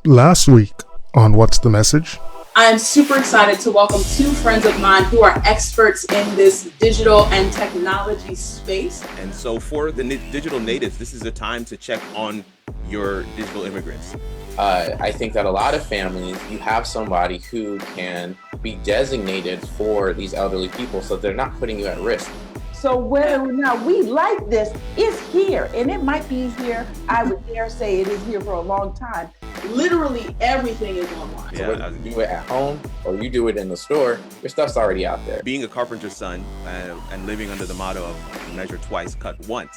Last week on What's the Message? I'm super excited to welcome two friends of mine who are experts in this digital and technology space. And so for the digital natives, this is a time to check on your digital immigrants. I think that a lot of families, you have somebody who can be designated for these elderly people so they're not putting you at risk. So whether or not we like this, it's here. And it might be here, I would dare say it is here for a long time. Literally everything is online. So whether you do it at home or you do it in the store, your stuff's already out there. Being a carpenter's son and living under the motto of measure twice, cut once,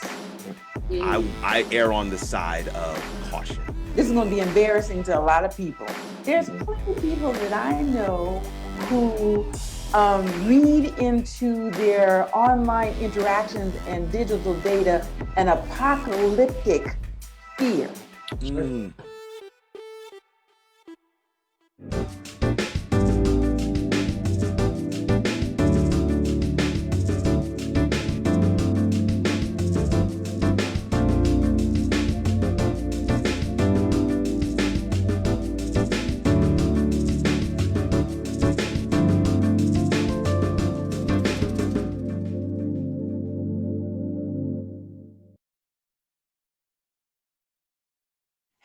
I err on the side of caution. This is going to be embarrassing to a lot of people. There's plenty of people that I know who read into their online interactions and digital data an apocalyptic fear.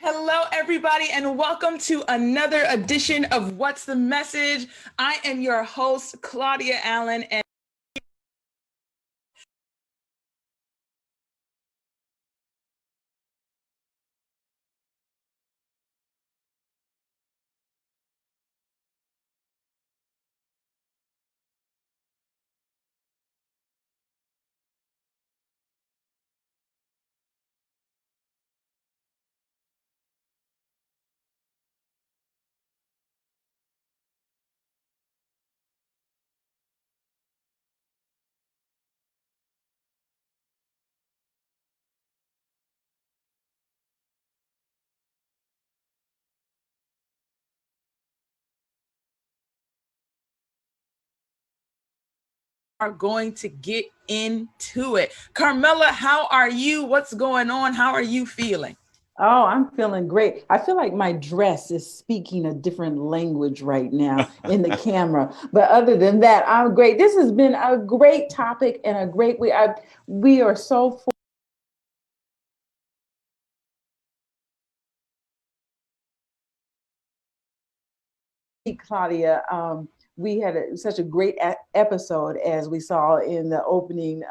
Hello, everybody, and welcome to another edition of What's the Message? I am your host, Claudia Allen, and are going to get into it. Carmela, how are you? What's going on? How are you feeling? Oh, I'm feeling great. I feel like my dress is speaking a different language right now in the camera. But other than that, I'm great. This has been a great topic and a great week. We are so Claudia. We had such a great episode as we saw in the opening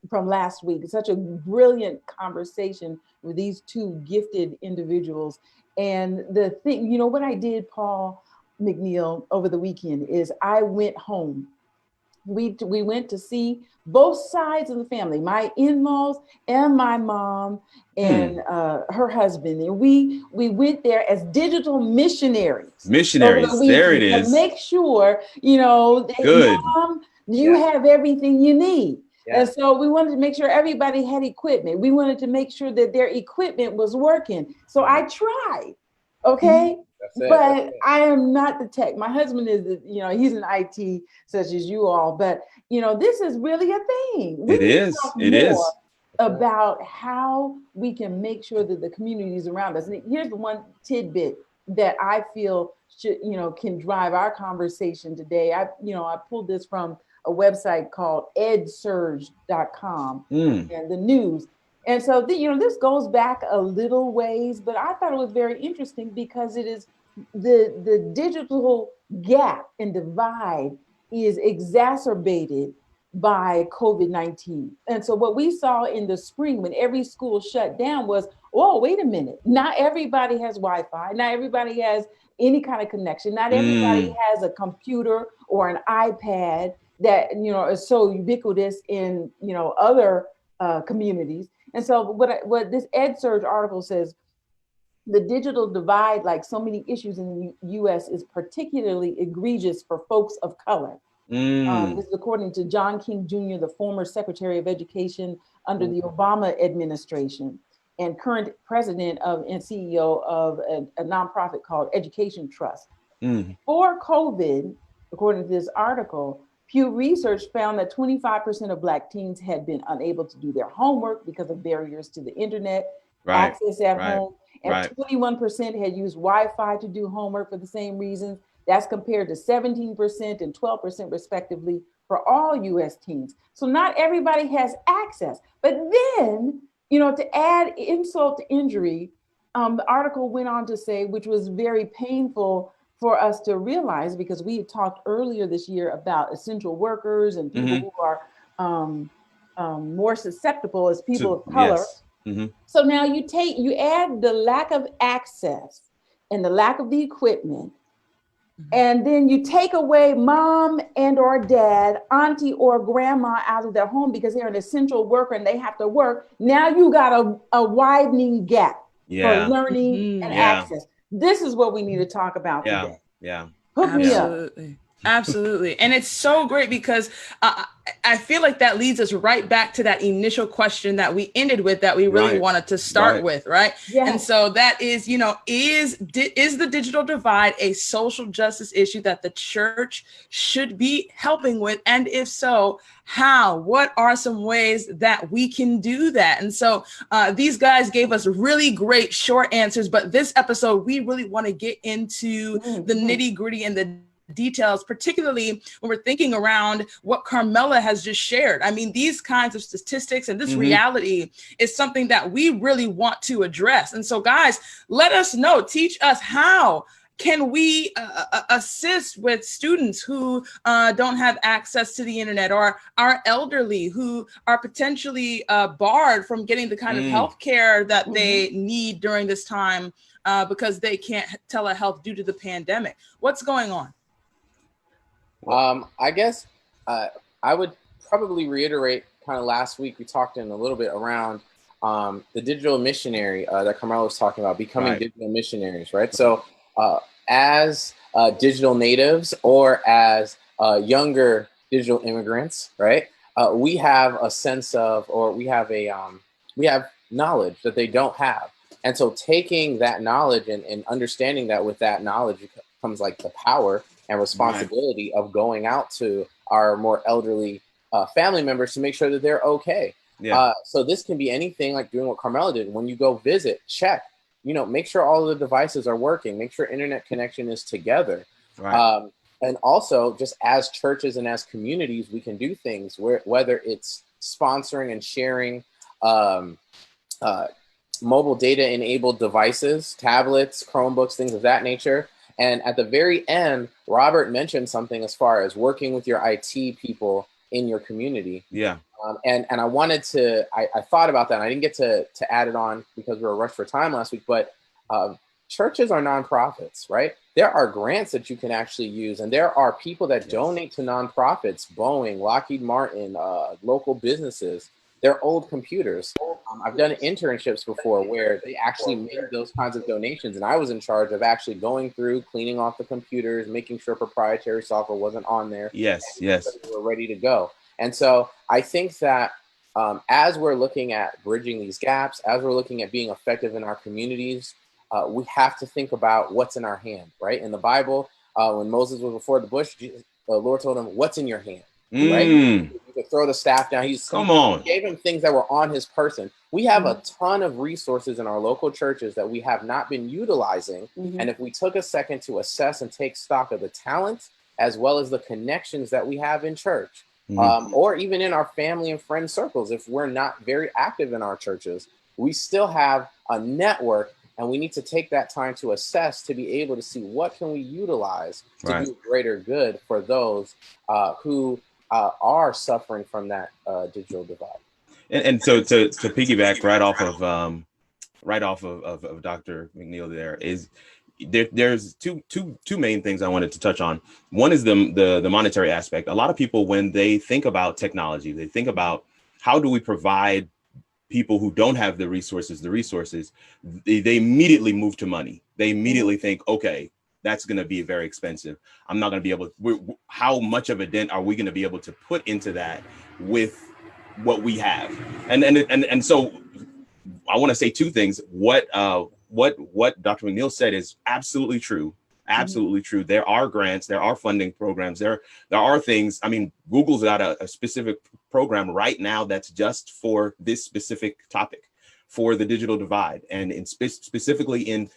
from last week. Such a brilliant conversation with these two gifted individuals. And the thing, you know, what I did, Paul McNeil, over the weekend is I went home. We went to see both sides of the family, my in-laws and my mom and her husband. And we went there as digital missionaries. Missionaries, there it is. To make sure, you know, Good. Mom, you have everything you need. Yeah. And so we wanted to make sure everybody had equipment. We wanted to make sure that their equipment was working. So I tried, okay? But I am not the tech. My husband is, you know, he's in IT such as you all, but you know, this is really a thing. It is. It is about how we can make sure that the communities around us. And here's the one tidbit that I feel should, you know, can drive our conversation today. I pulled this from a website called edsurge.com and the news. And so, this goes back a little ways, but I thought it was very interesting because it is the digital gap and divide is exacerbated by COVID-19. And so what we saw in the spring when every school shut down was, oh, wait a minute. Not everybody has Wi-Fi. Not everybody has any kind of connection. Not everybody has a computer or an iPad that, you know, is so ubiquitous in, you know, other communities. And so what this EdSurge article says, the digital divide, like so many issues in the US, is particularly egregious for folks of color. This is according to John King Jr., the former Secretary of Education under the Obama administration and current president and CEO of a nonprofit called Education Trust. For COVID, according to this article, Pew Research found that 25% of Black teens had been unable to do their homework because of barriers to the internet. access at Right. home, and Right. 21% had used Wi-Fi to do homework for the same reasons. That's compared to 17% and 12% respectively for all US teens. So not everybody has access. But then, to add insult to injury, the article went on to say, which was very painful for us to realize, because we had talked earlier this year about essential workers and people who are more susceptible as people of color. Yes. Mm-hmm. So now you add the lack of access and the lack of the equipment, and then you take away mom and or dad, auntie or grandma out of their home because they're an essential worker and they have to work. Now you got a widening gap for learning and access. This is what we need to talk about today. Yeah. Hook me up. Absolutely. And it's so great because I feel like that leads us right back to that initial question that we ended with, that we really wanted to start with, right? Yes. And so that is, is the digital divide a social justice issue that the church should be helping with? And if so, how? What are some ways that we can do that? And so these guys gave us really great short answers, but this episode, we really want to get into the nitty gritty and the details, particularly when we're thinking around what Carmela has just shared. I mean, these kinds of statistics and this reality is something that we really want to address. And so, guys, let us know, teach us, how can we assist with students who don't have access to the internet, or our elderly who are potentially barred from getting the kind of health care that they need during this time because they can't telehealth due to the pandemic? What's going on? I guess I would probably reiterate kind of last week we talked in a little bit around the digital missionary that Carmela was talking about, becoming digital missionaries, right? So as digital natives or as younger digital immigrants, right? We have a sense of, or we have knowledge that they don't have. And so taking that knowledge and understanding that with that knowledge comes like the power and responsibility of going out to our more elderly family members to make sure that they're okay. So this can be anything like doing what Carmela did. When you go visit, check, make sure all of the devices are working, make sure internet connection is together. And also just as churches and as communities, we can do things whether it's sponsoring and sharing mobile data enabled devices, tablets, Chromebooks, things of that nature. And at the very end, Robert mentioned something as far as working with your IT people in your community. And I wanted to, I thought about that. And I didn't get to add it on because we were rushed for time last week, but churches are nonprofits, right? There are grants that you can actually use. And there are people that donate to nonprofits, Boeing, Lockheed Martin, local businesses, their old computers. I've done internships before where they actually made those kinds of donations. And I was in charge of actually going through, cleaning off the computers, making sure proprietary software wasn't on there. Yes. We were ready to go. And so I think that as we're looking at bridging these gaps, as we're looking at being effective in our communities, we have to think about what's in our hand, right? In the Bible, when Moses was before the bush, the Lord told him, "What's in your hand?" Right? You could throw the staff down. He gave him things that were on his person. We have a ton of resources in our local churches that we have not been utilizing. And if we took a second to assess and take stock of the talent, as well as the connections that we have in church, or even in our family and friend circles, if we're not very active in our churches, we still have a network, and we need to take that time to assess to be able to see what can we utilize to do greater good for those who are suffering from that digital divide. And so to piggyback right off of Dr. McNeil, there's two main things I wanted to touch on. One is the monetary aspect. A lot of people, when they think about technology, they think about how do we provide people who don't have the resources, they immediately move to money. They immediately think, okay, that's going to be very expensive. I'm not going to be able to, how much of a dent are we going to be able to put into that with what we have? And so I want to say two things. What Dr. McNeil said is absolutely true. Absolutely true. There are grants, there are funding programs, there are things. I mean, Google's got a specific program right now that's just for this specific topic. for the digital divide, and specifically in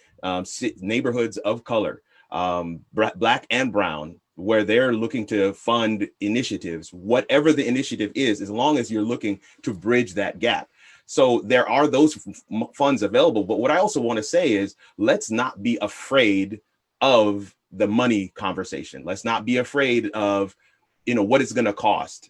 neighborhoods of color, Black and brown, where they're looking to fund initiatives, whatever the initiative is, as long as you're looking to bridge that gap. So there are those funds available. But what I also want to say is, let's not be afraid of the money conversation. Let's not be afraid of, what it's going to cost.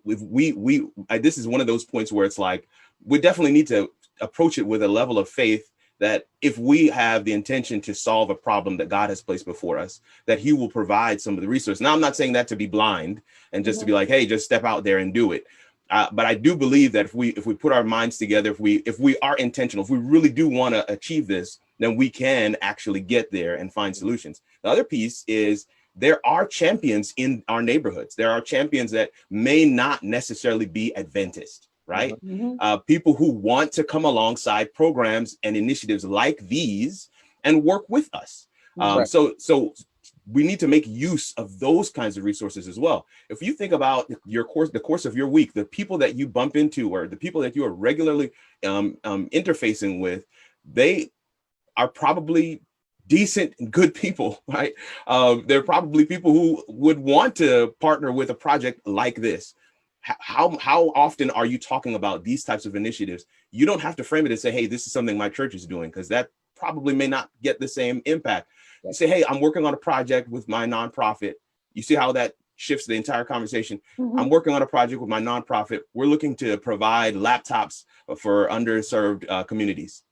This is one of those points where it's like, we definitely need to approach it with a level of faith that if we have the intention to solve a problem that God has placed before us, that he will provide some of the resources. Now, I'm not saying that to be blind and just to be like, hey, just step out there and do it. But I do believe that if we put our minds together, if we are intentional, if we really do want to achieve this, then we can actually get there and find solutions. The other piece is, there are champions in our neighborhoods. There are champions that may not necessarily be Adventist, right? People who want to come alongside programs and initiatives like these and work with us. So we need to make use of those kinds of resources as well. If you think about the course of your week, the people that you bump into or the people that you are regularly interfacing with, they are probably decent and good people, right? They're probably people who would want to partner with a project like this. How often are you talking about these types of initiatives? You don't have to frame it and say, hey, this is something my church is doing, because that probably may not get the same impact. You say, hey, I'm working on a project with my nonprofit. You see how that shifts the entire conversation. I'm working on a project with my nonprofit. We're looking to provide laptops for underserved communities.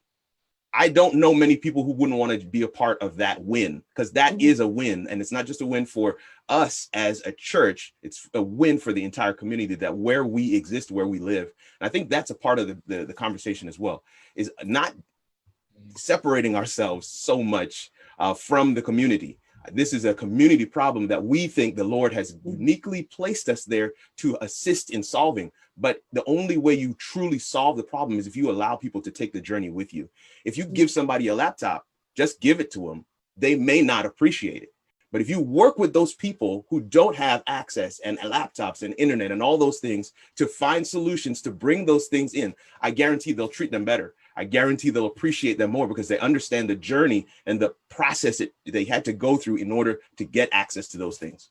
I don't know many people who wouldn't want to be a part of that win, because that is a win. And it's not just a win for us as a church, it's a win for the entire community, that where we exist, where we live. And I think that's a part of the conversation as well, is not separating ourselves so much from the community. This is a community problem that we think the Lord has uniquely placed us there to assist in solving. But the only way you truly solve the problem is if you allow people to take the journey with you. If you give somebody a laptop, just give it to them. They may not appreciate it. But if you work with those people who don't have access and laptops and internet and all those things to find solutions to bring those things in, I guarantee they'll treat them better. I guarantee they'll appreciate them more, because they understand the journey and the process they had to go through in order to get access to those things.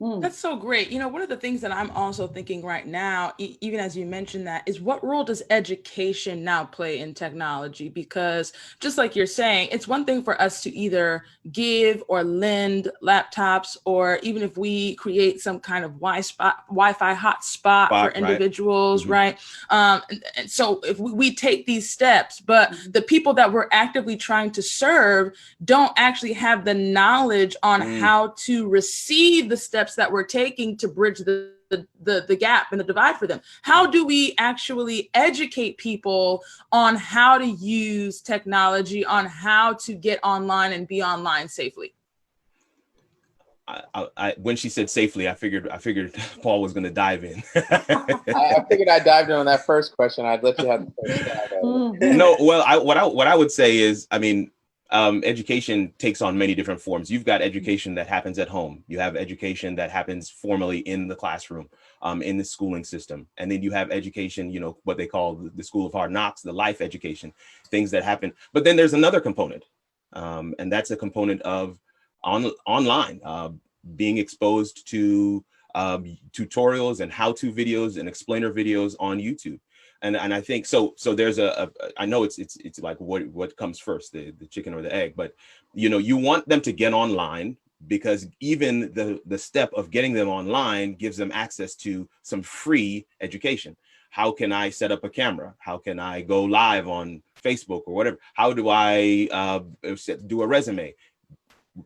That's so great. One of the things that I'm also thinking right now, even as you mentioned that, is what role does education now play in technology? Because just like you're saying, it's one thing for us to either give or lend laptops, or even if we create some kind of Wi-Fi hotspot for individuals, right? And so if we take these steps, but the people that we're actively trying to serve don't actually have the knowledge on how to receive the steps that we're taking to bridge the gap and the divide for them. How do we actually educate people on how to use technology, on how to get online and be online safely? When she said safely, I figured Paul was going to dive in. I figured I dived in on that first question. I'd let you have the first shot. No, well, what I would say is, education takes on many different forms. You've got education that happens at home. You have education that happens formally in the classroom, in the schooling system. And then you have education, what they call the school of hard knocks, the life education, things that happen. But then there's another component, and that's a component of online, being exposed to tutorials and how-to videos and explainer videos on YouTube. And I think so there's I know it's like what comes first, the chicken or the egg, but you want them to get online, because even the step of getting them online gives them access to some free education. How can I set up a camera? How can I go live on Facebook or whatever? How do I do a resume?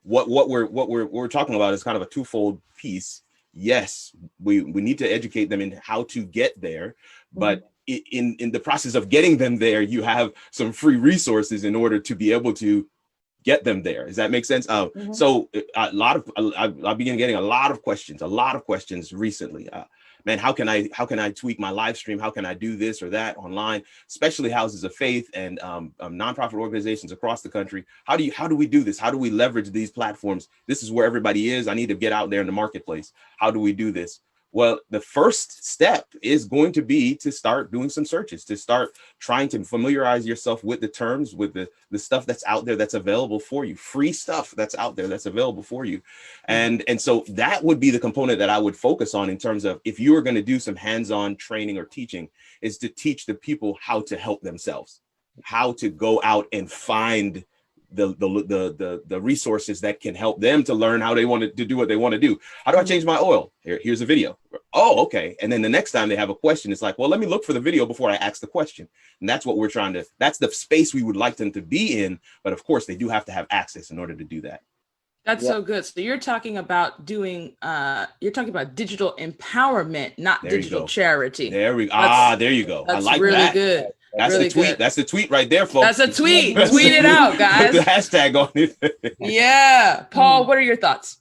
What we're talking about is kind of a twofold piece. Yes, we need to educate them in how to get there, but in the process of getting them there, you have some free resources in order to be able to get them there. Does that make sense? So I began getting a lot of questions recently. Man, how can I tweak my live stream? How can I do this or that online, especially houses of faith and nonprofit organizations across the country? How do we do this? How do we leverage these platforms? This is where everybody is. I need to get out there in the marketplace. How do we do this? Well, the first step is going to be to start doing some searches, to start trying to familiarize yourself with the terms, with the stuff that's out there that's available for you, free stuff that's out there that's available for you. And so that would be the component that I would focus on in terms of, if you are going to do some hands-on training or teaching, is to teach the people how to help themselves, how to go out and find the resources that can help them to learn how they want to do what they want to do. How do I change my oil? Here's a video. Oh, okay. And then the next time they have a question, it's like, well, let me look for the video before I ask the question. And that's what we're trying to, that's the space we would like them to be in. But of course, they do have to have access in order to do that. That's so good. So you're talking about doing, you're talking about digital empowerment, not digital charity. There we go. There you go. I like really that. Good. That's really the tweet. good. That's the tweet right there, folks. That's a tweet. Tweet it out, guys. Put the hashtag on it. Yeah. Paul, what are your thoughts?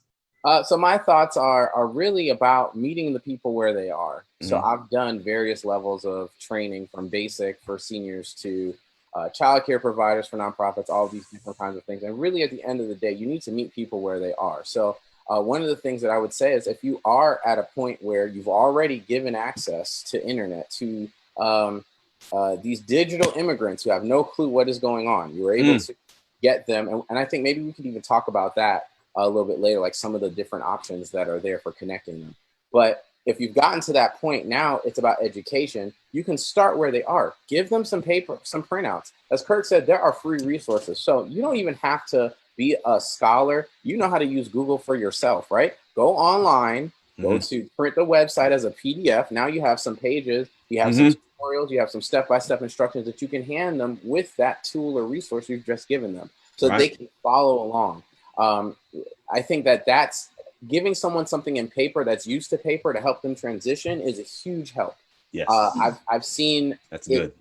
So my thoughts are really about meeting the people where they are. So I've done various levels of training, from basic for seniors to childcare providers for nonprofits, all these different kinds of things. And really, at the end of the day, you need to meet people where they are. So one of the things that I would say is, if you are at a point where you've already given access to internet to these digital immigrants who have no clue what is going on, you're able to get them. And I think maybe we could even talk about that a little bit later, like some of the different options that are there for connecting them. But if you've gotten to that point, now it's about education. You can start where they are. Give them some paper, some printouts. As Kirk said, there are free resources. So you don't even have to be a scholar. You know how to use Google for yourself, right? Go online, go to print the website as a PDF. Now you have some pages, you have some tutorials, you have some step-by-step instructions that you can hand them with that tool or resource you've just given them, so they can follow along. I think that's giving someone something in paper that's used to paper to help them transition is a huge help. Yes. I've seen that's good.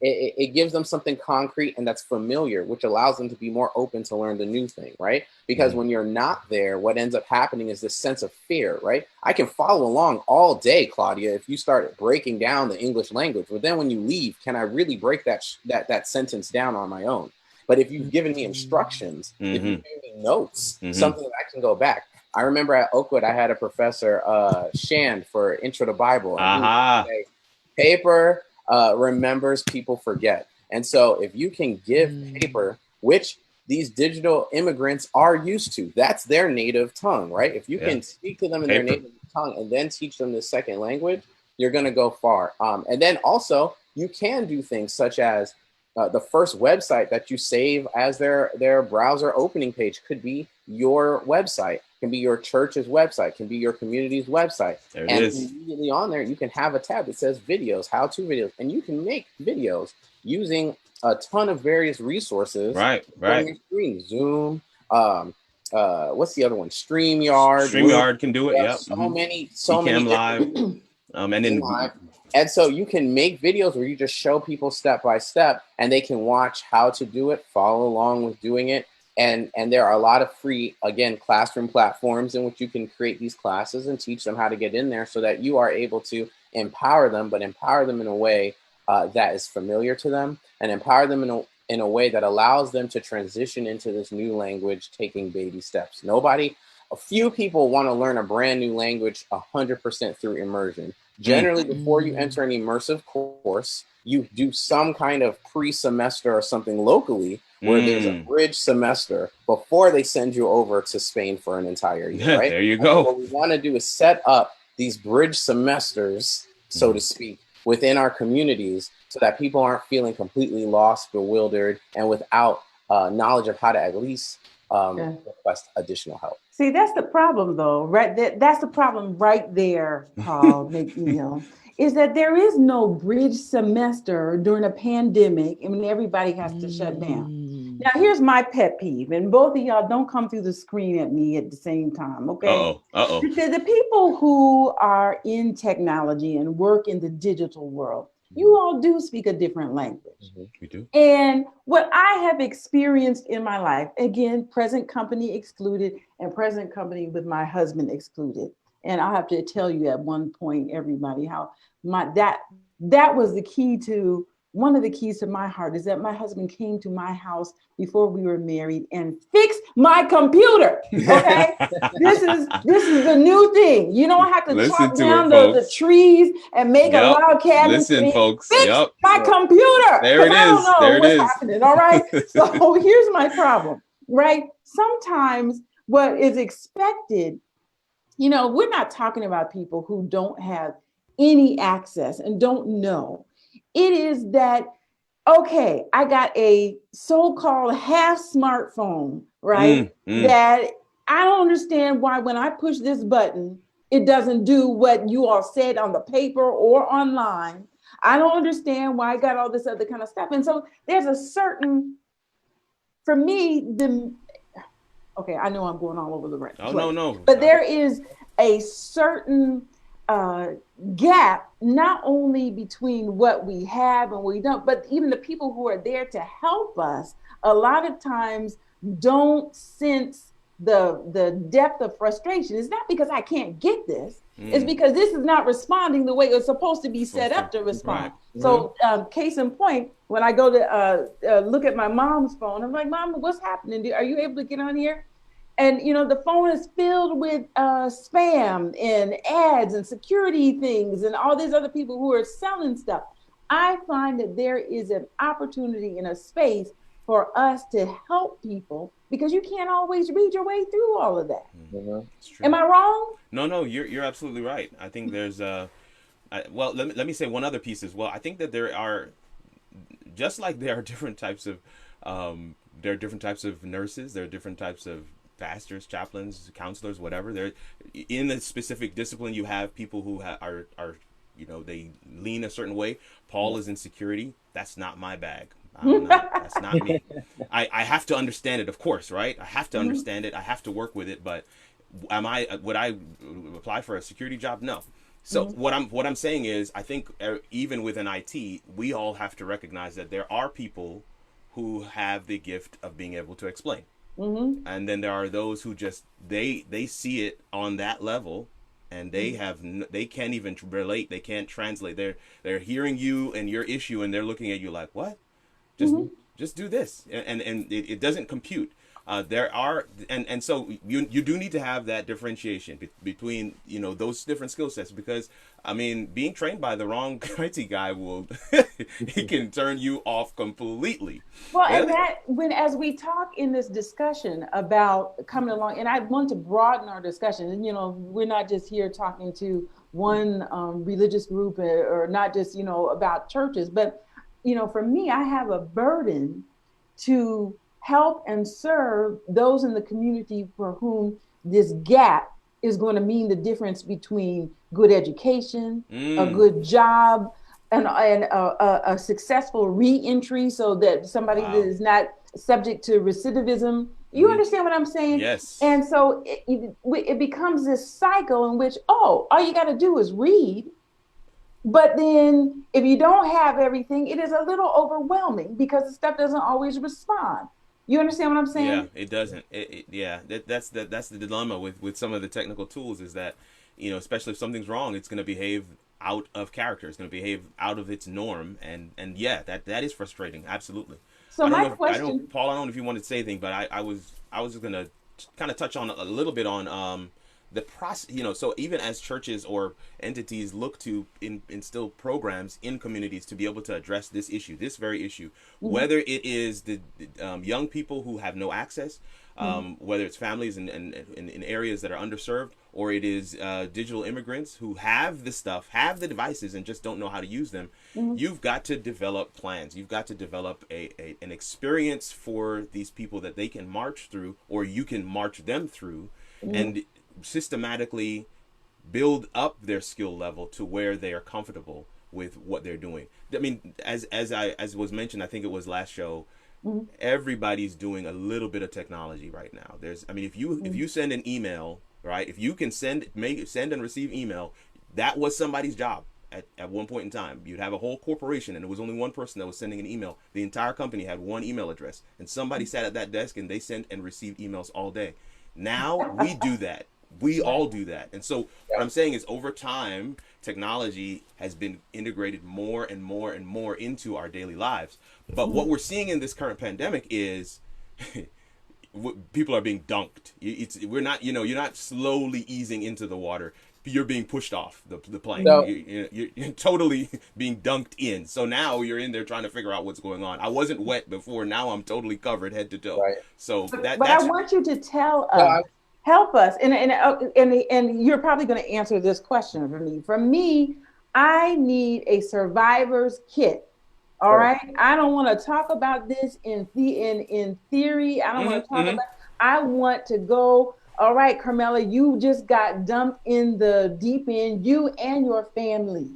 It gives them something concrete and that's familiar, which allows them to be more open to learn the new thing, right? Because when you're not there, what ends up happening is this sense of fear, right? I can follow along all day, Claudia, if you start breaking down the English language, but then when you leave, can I really break that sentence down on my own? But if you've given me instructions, if you've given me notes, something that I can go back. I remember at Oakwood, I had a professor, Shand, for Intro to Bible. And he would say, paper remembers, people forget. And so if you can give paper, which these digital immigrants are used to, that's their native tongue, right? If you can speak to them in their native tongue and then teach them the second language, you're going to go far. And then also, you can do things such as the first website that you save as their browser opening page could be your website, can be your church's website, can be your community's website. There it and is. Immediately on there, you can have a tab that says videos, how-to videos, and you can make videos using a ton of various resources. Right. On your screen. Zoom, what's the other one? StreamYard. StreamYard can do it. Yep. So many Live. And then live. And so you can make videos where you just show people step by step, and they can watch how to do it, follow along with doing it. And there are a lot of free, again, classroom platforms in which you can create these classes and teach them how to get in there, so that you are able to empower them, but empower them in a way that is familiar to them, and empower them in a way that allows them to transition into this new language, taking baby steps. A few people want to learn a brand new language 100% through immersion. Generally, before you enter an immersive course, you do some kind of pre-semester or something locally where there's a bridge semester before they send you over to Spain for an entire year, right? There you go. What we want to do is set up these bridge semesters, so to speak, within our communities, so that people aren't feeling completely lost, bewildered, and without knowledge of how to at least request additional help. See, that's the problem, though, right? That's the problem right there, Paul, McNeil, is that there is no bridge semester during a pandemic, and when everybody has to shut down. Now, here's my pet peeve, and both of y'all don't come through the screen at me at the same time, okay? Because the people who are in technology and work in the digital world, you all do speak a different language. We do. And what I have experienced in my life, again, present company excluded, and present company with my husband excluded. And I'll have to tell you at one point, everybody, how that was the key to one of the keys to my heart is that my husband came to my house before we were married and fixed my computer. Okay. This is the new thing. You don't have to chop down the trees and make a log cabin. Listen, folks. Fix my computer. There it is. I don't know there what's it is. happening. All right. So here's my problem, right? Sometimes what is expected, you know, we're not talking about people who don't have any access and don't know. It is that, okay, I got a so-called half smartphone, right? That I don't understand why when I push this button, it doesn't do what you all said on the paper or online. I don't understand why I got all this other kind of stuff. And so there's a certain, for me, okay, I know I'm going all over the place. Oh, no. But there is a certain gap, not only between what we have and what we don't, but even the people who are there to help us, a lot of times don't sense the depth of frustration. It's not because I can't get this. It's because this is not responding the way it's supposed to be set up to respond. Right. So case in point, when I go to look at my mom's phone, I'm like, Mom, what's happening? Are you able to get on here? And, you know, the phone is filled with spam and ads and security things and all these other people who are selling stuff. I find that there is an opportunity in a space for us to help people because you can't always read your way through all of that. Am I wrong? No, you're absolutely right. I think there's well, let me say one other piece as well. I think that there are, just like there are different types of nurses, there are different types of pastors, chaplains, counselors, whatever. They're in a specific discipline. You have people who are you know, they lean a certain way. Paul is in security. That's not my bag. That's not me. I have to understand it, of course, right? I have to understand it. I have to work with it. But would I apply for a security job? No. So what I'm saying is, I think even within IT, we all have to recognize that there are people who have the gift of being able to explain. And then there are those who just they see it on that level, and they can't even relate. They can't translate. They're hearing you and your issue, and they're looking at you like, what? Just do this, and it doesn't compute. There are and so you do need to have that differentiation between, you know, those different skill sets, because I mean, being trained by the wrong IT guy will he can turn you off completely. Well, and that as we talk in this discussion about coming along, and I want to broaden our discussion, and you know, we're not just here talking to one religious group or not just, you know, about churches, but you know, for me, I have a burden to help and serve those in the community for whom this gap is going to mean the difference between good education, a good job, and a successful re-entry, so that somebody that is not subject to recidivism. You understand what I'm saying? Yes. And so it becomes this cycle in which, all you got to do is read. But then if you don't have everything, it is a little overwhelming because the stuff doesn't always respond. You understand what I'm saying? Yeah, it doesn't. That's the dilemma with some of the technical tools, is that, you know, especially if something's wrong, it's going to behave out of character. It's going to behave out of its norm. And yeah, that is frustrating. Absolutely. So my question, Paul, I don't know if you wanted to say anything, but I was just going to kind of touch on a little bit on the process, you know. So even as churches or entities look to instill programs in communities to be able to address this issue, this very issue, whether it is the young people who have no access, whether it's families in areas that are underserved, or it is digital immigrants who have the stuff, have the devices, and just don't know how to use them, you've got to develop plans. You've got to develop an experience for these people that they can march through, or you can march them through, and systematically build up their skill level to where they are comfortable with what they're doing. I mean, as was mentioned, I think it was last show, everybody's doing a little bit of technology right now. If you send an email, right? If you can send and receive email, that was somebody's job at one point in time. You'd have a whole corporation, and it was only one person that was sending an email. The entire company had one email address, and somebody sat at that desk and they sent and received emails all day. Now we do that. We all do that. And so what I'm saying is, over time, technology has been integrated more and more and more into our daily lives. But what we're seeing in this current pandemic is people are being dunked. We're not, you're not slowly easing into the water. You're being pushed off the plane. So- You're totally being dunked in. So now you're in there trying to figure out what's going on. I wasn't wet before. Now I'm totally covered head to toe. Right. So But that's I want you to tell No, us, help us, and you're probably going to answer this question for me. For me, I need a survivor's kit. All Sure. right. I don't want to talk about this in theory. I don't want to talk about. I want to go. All right, Carmela, you just got dumped in the deep end. You and your family.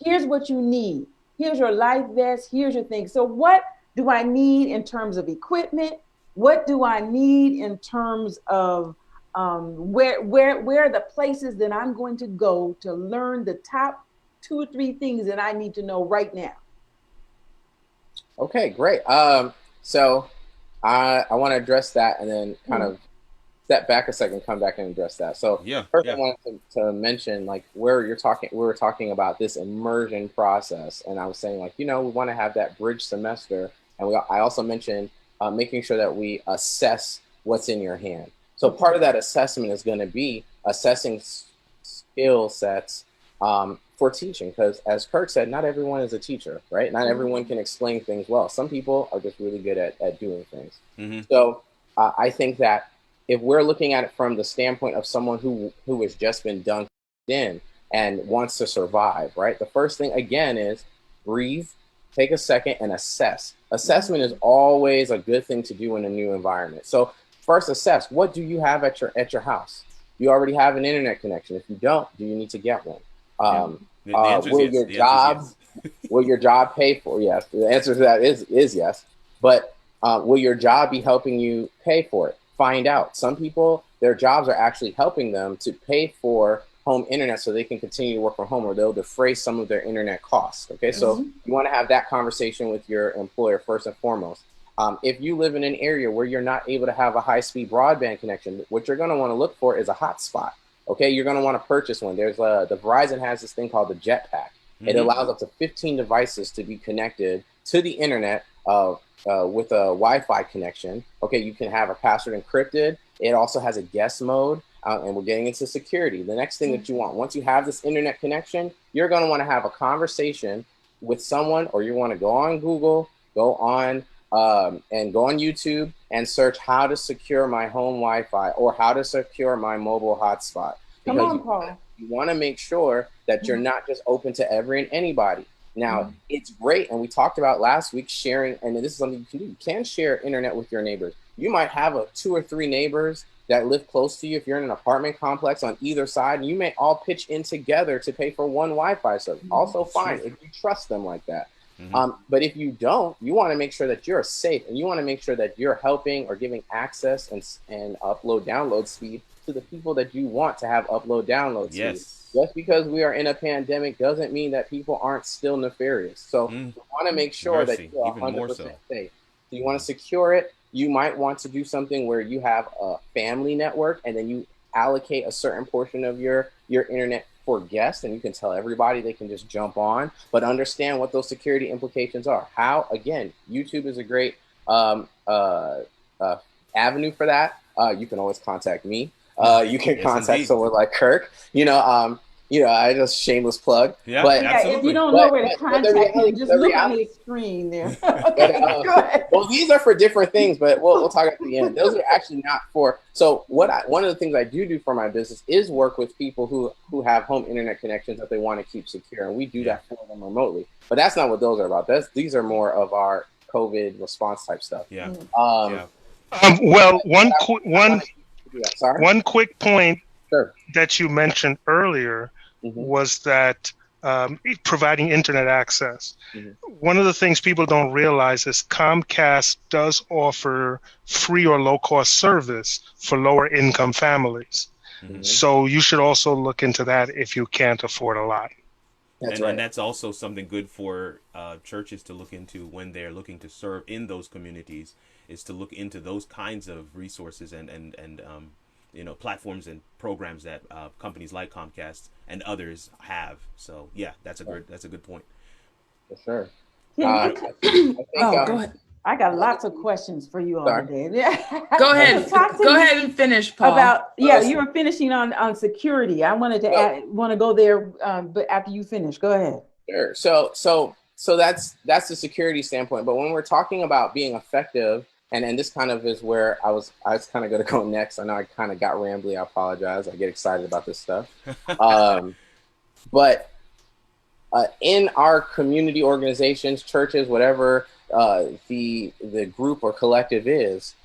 Here's what you need. Here's your life vest. Here's your thing. So what do I need in terms of equipment? What do I need in terms of where are the places that I'm going to go to learn the top 2 or 3 things that I need to know right now? Okay, great. So I want to address that and then kind of step back a second, come back and address that. So first I wanted to mention like we were talking about this immersion process, and I was saying like, we want to have that bridge semester, and I also mentioned making sure that we assess what's in your hand. So part of that assessment is going to be assessing skill sets for teaching, because as Kirk said, not everyone is a teacher, right? Not everyone can explain things well. Some people are just really good at doing things. So I think that if we're looking at it from the standpoint of someone who has just been dunked in and wants to survive, right? The first thing again is breathe, take a second and assess. Assessment is always a good thing to do in a new environment. So first assess, what do you have at your house? Do you already have an internet connection? If you don't, do you need to get one? Will your job pay for? Yes. The answer to that is yes. But will your job be helping you pay for it? Find out. Some people, their jobs are actually helping them to pay for home internet so they can continue to work from home, or they'll defray some of their internet costs. Okay, so you want to have that conversation with your employer first and foremost. If you live in an area where you're not able to have a high-speed broadband connection, what you're going to want to look for is a hotspot. Okay, you're going to want to purchase one. There's the Verizon has this thing called the Jetpack. It allows up to 15 devices to be connected to the internet with a Wi-Fi connection. Okay, you can have a password encrypted. It also has a guest mode, and we're getting into security. The next thing that you want, once you have this internet connection, you're going to want to have a conversation with someone, or you want to go on Google, go on YouTube and search how to secure my home Wi-Fi or how to secure my mobile hotspot. Come on, Paul. You want to make sure that you're not just open to every and anybody. Now, it's great, and we talked about last week sharing, and this is something you can do. You can share internet with your neighbors. You might have 2 or 3 neighbors that live close to you. If you're in an apartment complex on either side, you may all pitch in together to pay for one Wi-Fi service. Also fine if you trust them like that. But if you don't, you want to make sure that you're safe, and you want to make sure that you're helping or giving access and upload download speed to the people that you want to have upload download speed. Just because we are in a pandemic doesn't mean that people aren't still nefarious. So you want to make sure that you're 100% safe. So you want to secure it. You might want to do something where you have a family network, and then you allocate a certain portion of your internet for guests, and you can tell everybody they can just jump on, but understand what those security implications are. How, again, YouTube is a great avenue for that. You can always contact me. You can contact someone like Kirk. I just shameless plug. Yeah, but if you don't know where to contact him, just look on his screen there. Okay, go ahead. Well, these are for different things, but we'll talk at the end. Those are actually not for. So one of the things I do for my business is work with people who have home internet connections that they want to keep secure, and we do that for them remotely. But that's not what those are about. These are more of our COVID response type stuff. Yeah. Well, one quick point Sure. that you mentioned earlier was that providing internet access. One of the things people don't realize is Comcast does offer free or low-cost service for lower-income families. So you should also look into that if you can't afford a lot. And that's also something good for churches to look into when they're looking to serve in those communities, is to look into those kinds of resources and platforms and programs that companies like Comcast and others have. So yeah, that's a good point. For sure. I think, go ahead. I got lots of questions for you all today. Go ahead. Go ahead and finish, Paul. You were finishing on security. I wanted to want to go there, but after you finish, go ahead. Sure. So that's the security standpoint. But when we're talking about being effective, and this kind of is where I was kind of going to go next. I know I kind of got rambly. I apologize. I get excited about this stuff. But in our community organizations, churches, whatever the group or collective is,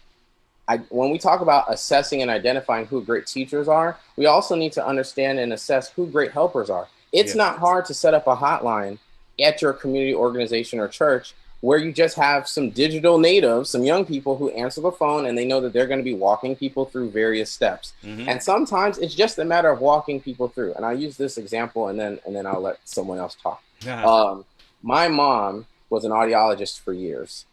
when we talk about assessing and identifying who great teachers are, we also need to understand and assess who great helpers are. It's not hard to set up a hotline at your community organization or church where you just have some digital natives, some young people who answer the phone and they know that they're going to be walking people through various steps. Mm-hmm. And sometimes it's just a matter of walking people through. And I'll use this example and then I'll let someone else talk. My mom was an audiologist for years.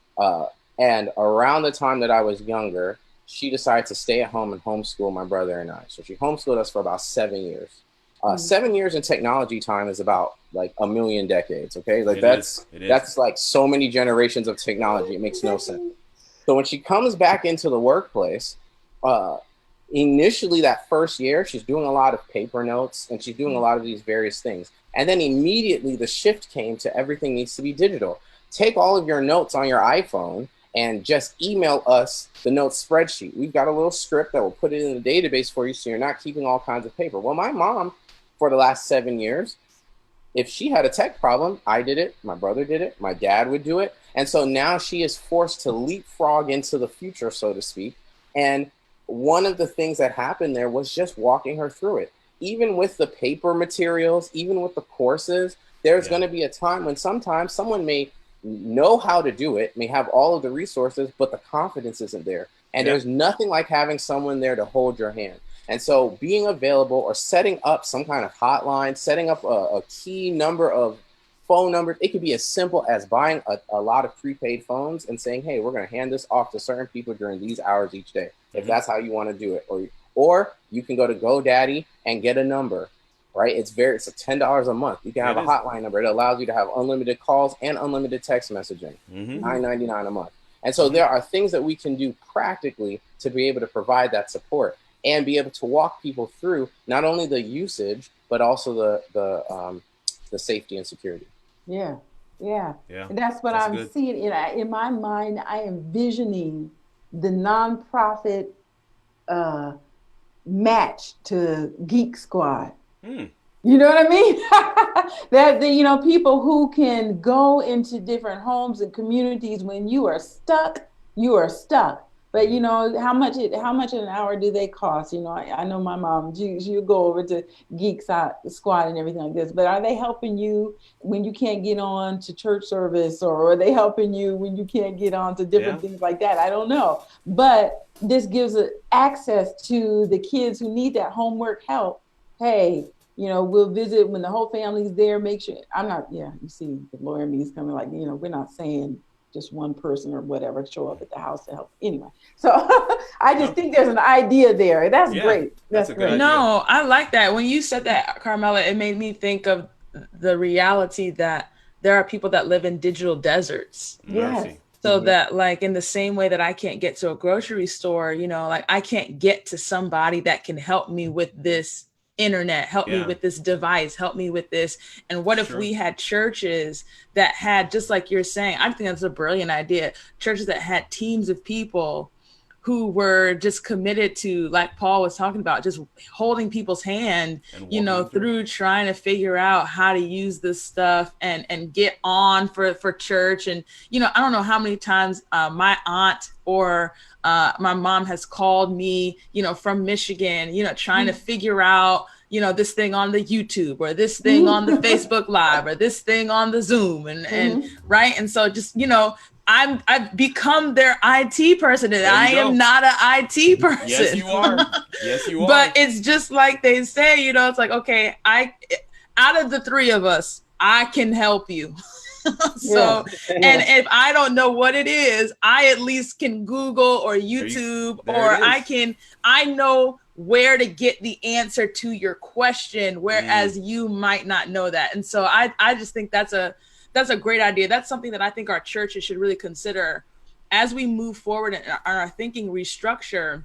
And around the time that I was younger, she decided to stay at home and homeschool my brother and I. So she homeschooled us for about 7 years. 7 years in technology time is about like a million decades. Okay. Like that's like so many generations of technology. It makes no sense. So when she comes back into the workplace, initially that first year, she's doing a lot of paper notes and she's doing a lot of these various things. And then immediately the shift came to everything needs to be digital. Take all of your notes on your iPhone and just email us the notes spreadsheet. We've got a little script that will put it in the database for you so you're not keeping all kinds of paper. Well, my mom, for the last 7 years, if she had a tech problem, I did it, my brother did it, my dad would do it. And so now she is forced to leapfrog into the future, so to speak. And one of the things that happened there was just walking her through it. Even with the paper materials, even with the courses, there's going to be a time when sometimes someone may know how to do it, may have all of the resources, but the confidence isn't there. And there's nothing like having someone there to hold your hand. And so being available or setting up some kind of hotline, setting up a key number of phone numbers, it could be as simple as buying a lot of prepaid phones and saying, hey, we're going to hand this off to certain people during these hours each day, if that's how you want to do it. Or you can go to GoDaddy and get a number, right? It's $10 a month. You can have a hotline number. It allows you to have unlimited calls and unlimited text messaging, $9.99 a month. And so there are things that we can do practically to be able to provide that support and be able to walk people through not only the usage, but also the safety and security. Yeah. And that's what I'm seeing. In my mind, I am visioning the nonprofit match to Geek Squad. You know what I mean? That people who can go into different homes and communities. When you are stuck, you are stuck. But how much an hour do they cost? I know my mom, she'll go over to Geek Squad and everything like this. But are they helping you when you can't get on to church service, or are they helping you when you can't get on to different things like that? I don't know. But this gives access to the kids who need that homework help. Hey, we'll visit when the whole family's there. Make sure you see, the lawyer in me is coming like, we're not saying just one person or whatever show up at the house to help. Anyway, so I just think there's an idea there. That's great. That's great. No, I like that. When you said that, Carmela, it made me think of the reality that there are people that live in digital deserts. Yes. So that, like, in the same way that I can't get to a grocery store, like I can't get to somebody that can help me with this internet, help me with this device, help me with this. And what if we had churches that had, just like you're saying, I think that's a brilliant idea, churches that had teams of people who were just committed to, like Paul was talking about, just holding people's hand, through trying to figure out how to use this stuff and get on for church. And, I don't know how many times my aunt or my mom has called me, from Michigan, trying to figure out, this thing on the YouTube, or this thing on the Facebook Live, or this thing on the Zoom, and right. And so just, I've become their IT person, and I am not an IT person. Yes, you are. Yes, you are. But it's just like they say, it's like, okay, out of the three of us, I can help you. So, and if I don't know what it is, I at least can Google or YouTube, or I know where to get the answer to your question, whereas you might not know that. And so I just think that's a great idea. That's something that I think our churches should really consider as we move forward and our thinking restructure.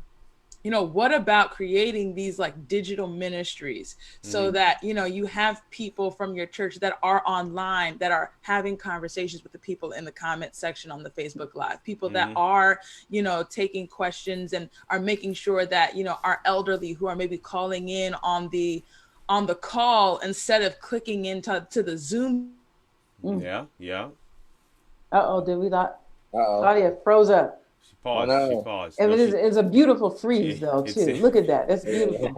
You know, what about creating these like digital ministries so that, you know, you have people from your church that are online, that are having conversations with the people in the comment section on the Facebook Live, people that are, you know, taking questions and are making sure that, you know, our elderly who are maybe calling in on the call instead of clicking into the Zoom. Yeah. Did we not? Claudia froze up. She paused. Oh, no. She paused. And No, it's a beautiful freeze, though, too. Look at that. That's beautiful.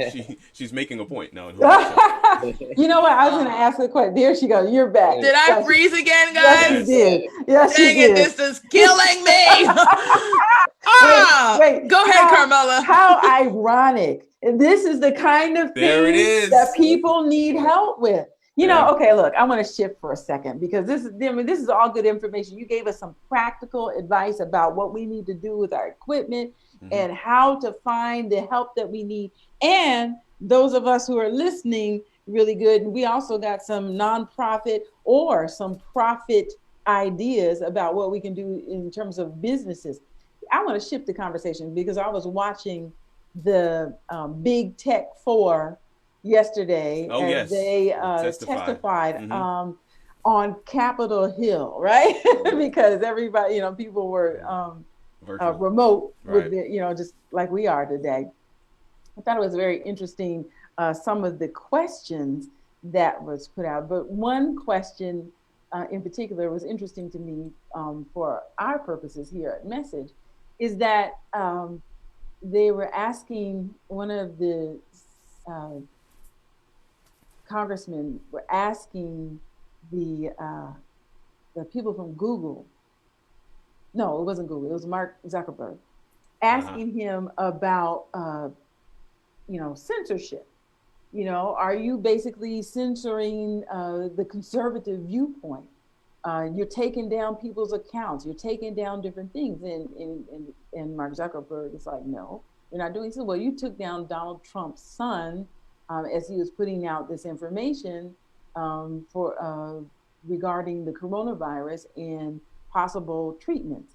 She's making a point. No. You know what? I was going to ask a question. There she goes. You're back. Did I freeze again, guys? Yes, you did. Yes, Dang you did. This is killing me. Wait, go ahead, Carmela. How ironic. This is the kind of thing that people need help with. You know, okay, look, I want to shift for a second because this is all good information. You gave us some practical advice about what we need to do with our equipment and how to find the help that we need. And those of us who are listening, really good. And we also got some nonprofit or some profit ideas about what we can do in terms of businesses. I want to shift the conversation because I was watching the Big Tech 4 yesterday as they testified on Capitol Hill, right? Because everybody, you know, people were remote with the, you know, just like we are today. I thought it was very interesting, some of the questions that was put out, but one question in particular was interesting to me for our purposes here at Message is that they were asking one of the congressmen were asking the people from Google. No, it wasn't Google. It was Mark Zuckerberg asking him about, you know, censorship. You know, are you basically censoring the conservative viewpoint? You're taking down people's accounts. You're taking down different things. And Mark Zuckerberg is like, no, you're not doing so. Well, you took down Donald Trump's son as he was putting out this information regarding the coronavirus and possible treatments.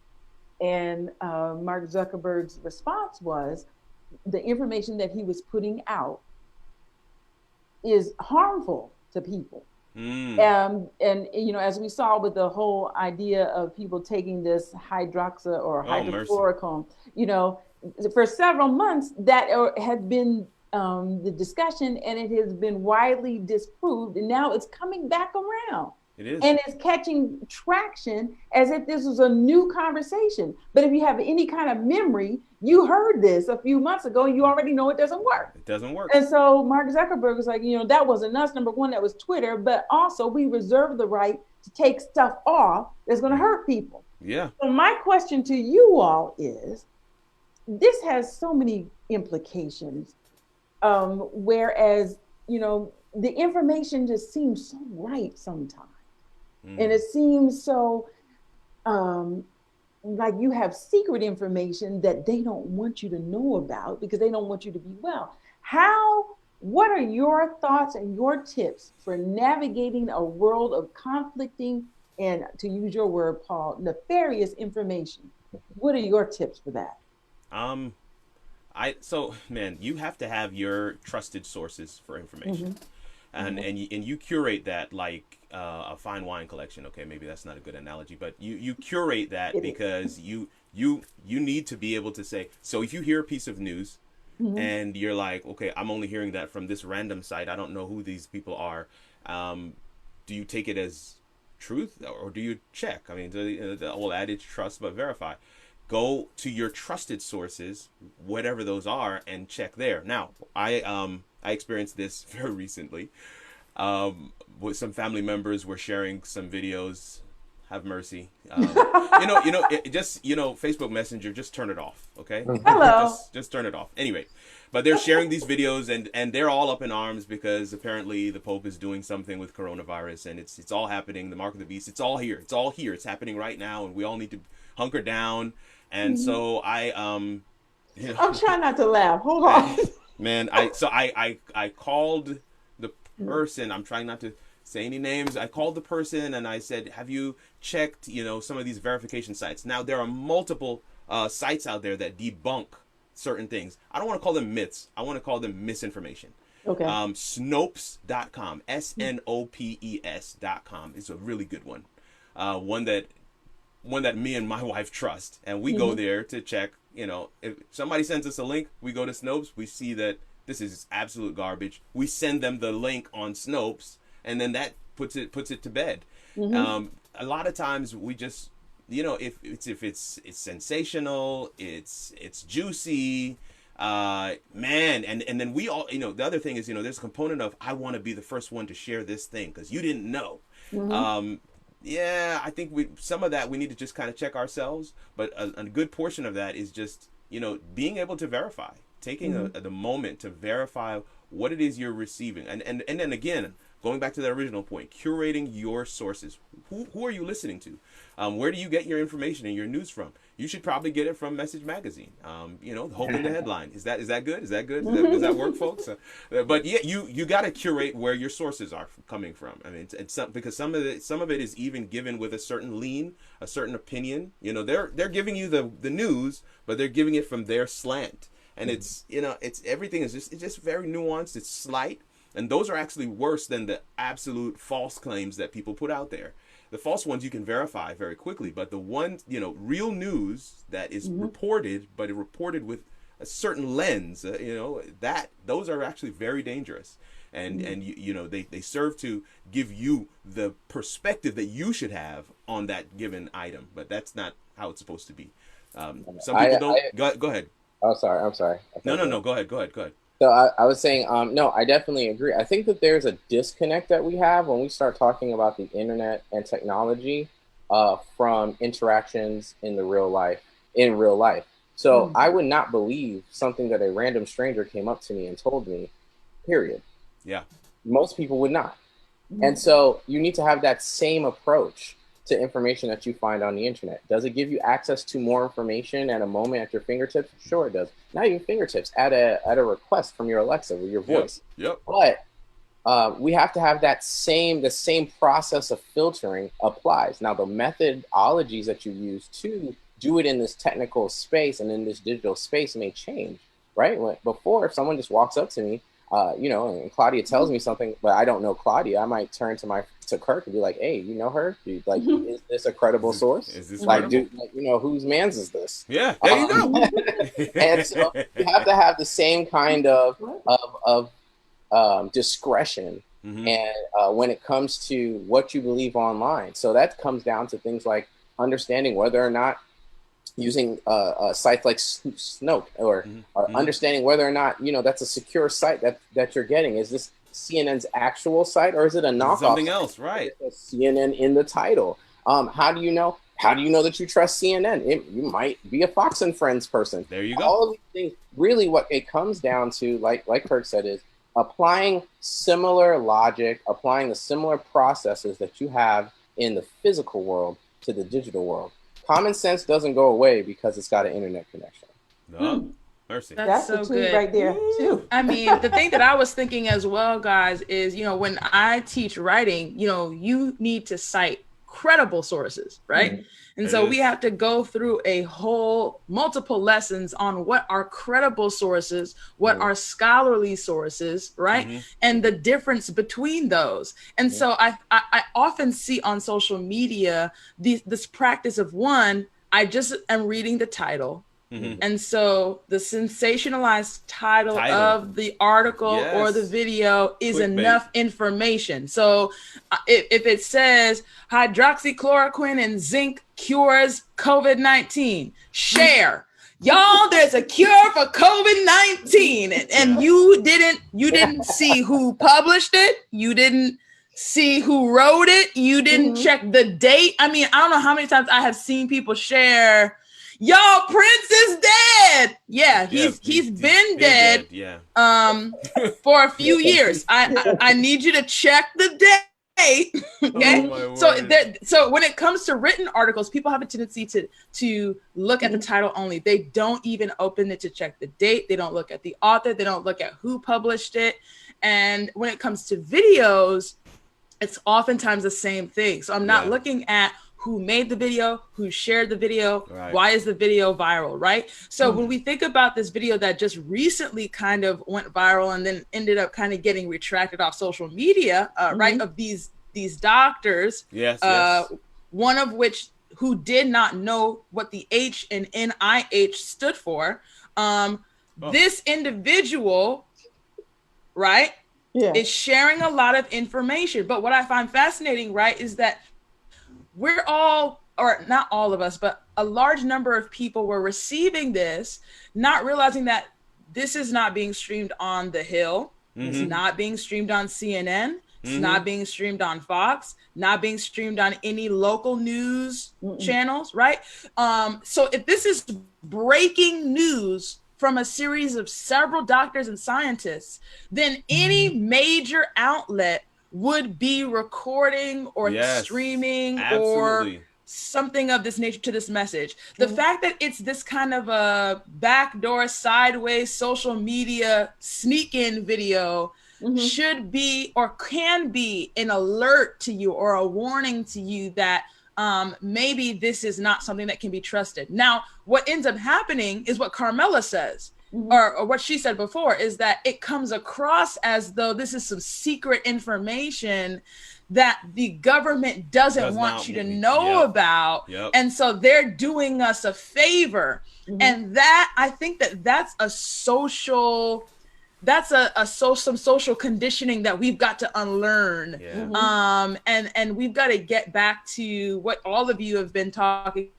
And Mark Zuckerberg's response was the information that he was putting out is harmful to people. And you know, as we saw with the whole idea of people taking this hydroxy or hydrochloroquine, you know, for several months that had been the discussion, and it has been widely disproved, and now it's coming back around. It is. And it's catching traction as if this was a new conversation. But if you have any kind of memory, you heard this a few months ago, and you already know it doesn't work. It doesn't work. And so Mark Zuckerberg was like, you know, that wasn't us. Number one, that was Twitter. But also, we reserve the right to take stuff off that's going to hurt people. Yeah. So my question to you all is, this has so many implications. Whereas, you know, the information just seems so right sometimes. And it seems so like you have secret information that they don't want you to know about because they don't want you to be well. What are your thoughts and your tips for navigating a world of conflicting and, to use your word, Paul, nefarious information? What are your tips for that? So man, you have to have your trusted sources for information, and you curate that like a fine wine collection. Okay, maybe that's not a good analogy, but you curate that because you need to be able to say. So if you hear a piece of news and you're like, okay, I'm only hearing that from this random site, I don't know who these people are. Do you take it as truth or do you check? I mean, the old adage, trust but verify. Go to your trusted sources, whatever those are, and check there. Now, I experienced this very recently. With some family members were sharing some videos. Have mercy. Facebook Messenger, just turn it off, okay? Hello. Just turn it off. Anyway, but they're sharing these videos and they're all up in arms because apparently the Pope is doing something with coronavirus and it's all happening. The mark of the beast. It's all here. It's all here. It's happening right now, and we all need to hunker down. And so I'm trying not to laugh. Hold on. Man, I called the person. I'm trying not to say any names. I called the person and I said, have you checked, some of these verification sites? Now, there are multiple sites out there that debunk certain things. I don't want to call them myths. I want to call them misinformation. Okay. Snopes.com, SNOPES.com is a really good one. One that me and my wife trust. And we go there to check, if somebody sends us a link, we go to Snopes, we see that this is absolute garbage. We send them the link on Snopes, and then that puts it to bed. A lot of times we just, if it's sensational, it's juicy, man, and then we all, the other thing is, there's a component of, I want to be the first one to share this thing because you didn't know. Yeah, I think some of that we need to just kind of check ourselves, but a good portion of that is just, being able to verify, taking the moment to verify what it is you're receiving. And then again, going back to the original point, curating your sources. Who are you listening to? Where do you get your information and your news from? You should probably get it from Message Magazine. Hope in the headline. Is that good? Is that good? Does that work, folks? But yeah, you got to curate where your sources are coming from. I mean, because some of it is even given with a certain lean, a certain opinion. They're giving you the news, but they're giving it from their slant. And it's everything is just very nuanced. It's slight. And those are actually worse than the absolute false claims that people put out there. The false ones you can verify very quickly, but the ones, real news that is reported, but it reported with a certain lens, those are actually very dangerous. And they serve to give you the perspective that you should have on that given item, but that's not how it's supposed to be. Some people don't. Go ahead. Oh, sorry. I'm sorry. No. Go ahead. So I was saying, no, I definitely agree. I think that there's a disconnect that we have when we start talking about the internet and technology from interactions in real life. So I would not believe something that a random stranger came up to me and told me, period. Yeah. Most people would not. And so you need to have that same approach to information that you find on the internet. Does it give you access to more information at a moment at your fingertips? Sure, it does. Not even fingertips, at a request from your Alexa with your voice. Yep. But we have to have the same process of filtering applies. Now, the methodologies that you use to do it in this technical space and in this digital space may change, right? Before, if someone just walks up to me, and Claudia tells me something, but I don't know Claudia, I might turn to Kirk and be like, hey, you know her? Is this a credible source? Is this whose man's is this? Yeah, there you go. And so you have to have the same kind of discretion and when it comes to what you believe online. So that comes down to things like understanding whether or not using a site like Snope or understanding whether or not, that's a secure site that you're getting. Is this CNN's actual site or is it a knockoff? Something else, right? CNN in the title. How do you know that you trust CNN? You might be a Fox and Friends person. There you go. All of these things, really what it comes down to, like Kirk said, is applying similar logic, applying the similar processes that you have in the physical world to the digital world. Common sense doesn't go away because it's got an internet connection. No, mercy. That's so the tweet good. right there too. I mean, the thing that I was thinking as well, guys, is, when I teach writing, you need to cite credible sources, right? And so we have to go through multiple lessons on what are credible sources, what are scholarly sources, right? And the difference between those. And so I often see on social media this practice of I just am reading the title. And so the sensationalized title of the article or the video is enough information. So if it says hydroxychloroquine and zinc cures COVID-19, share. Y'all, there's a cure for COVID-19. And you didn't see who published it. You didn't see who wrote it. You didn't check the date. I mean, I don't know how many times I have seen people share, y'all, Prince is dead. Yeah, he's been dead. Yeah. For a few years. I need you to check the Okay. Oh, So when it comes to written articles, people have a tendency to look at the title only. They don't even open it to check the date. They don't look at the author. They don't look at who published it. And when it comes to videos, it's oftentimes the same thing. So I'm not looking at who made the video, who shared the video, why is the video viral, right? So when we think about this video that just recently kind of went viral and then ended up kind of getting retracted off social media, right, of these doctors, one of which who did not know what the H in NIH stood for, this individual, right, is sharing a lot of information. But what I find fascinating, right, is that we're all, or not all of us, but a large number of people were receiving this, not realizing that this is not being streamed on The Hill. It's not being streamed on CNN. It's not being streamed on Fox, not being streamed on any local news channels, right? So if this is breaking news from a series of several doctors and scientists, then any major outlet would be recording or streaming or something of this nature to this message. The fact that it's this kind of a backdoor, sideways social media sneak-in video should be or can be an alert to you or a warning to you that maybe this is not something that can be trusted. Now, what ends up happening is what Carmela says, or what she said before, is that it comes across as though this is some secret information that the government does want you to know about. And so they're doing us a favor. And that, I think that's a social, some social conditioning that we've got to unlearn. And we've got to get back to what all of you have been talking.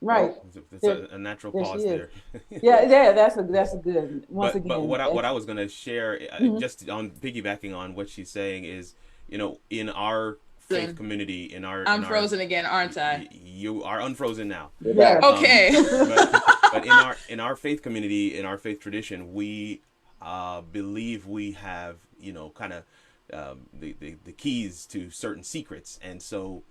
Right. It's a natural pause there. That's a good. Once again. But what I was going to share, just on piggybacking on what she's saying, is, you know, in our faith community, I'm frozen again, aren't I? You are unfrozen now. Okay. But in our faith community, in our faith tradition, we believe we have, you know, kind of the keys to certain secrets, and so.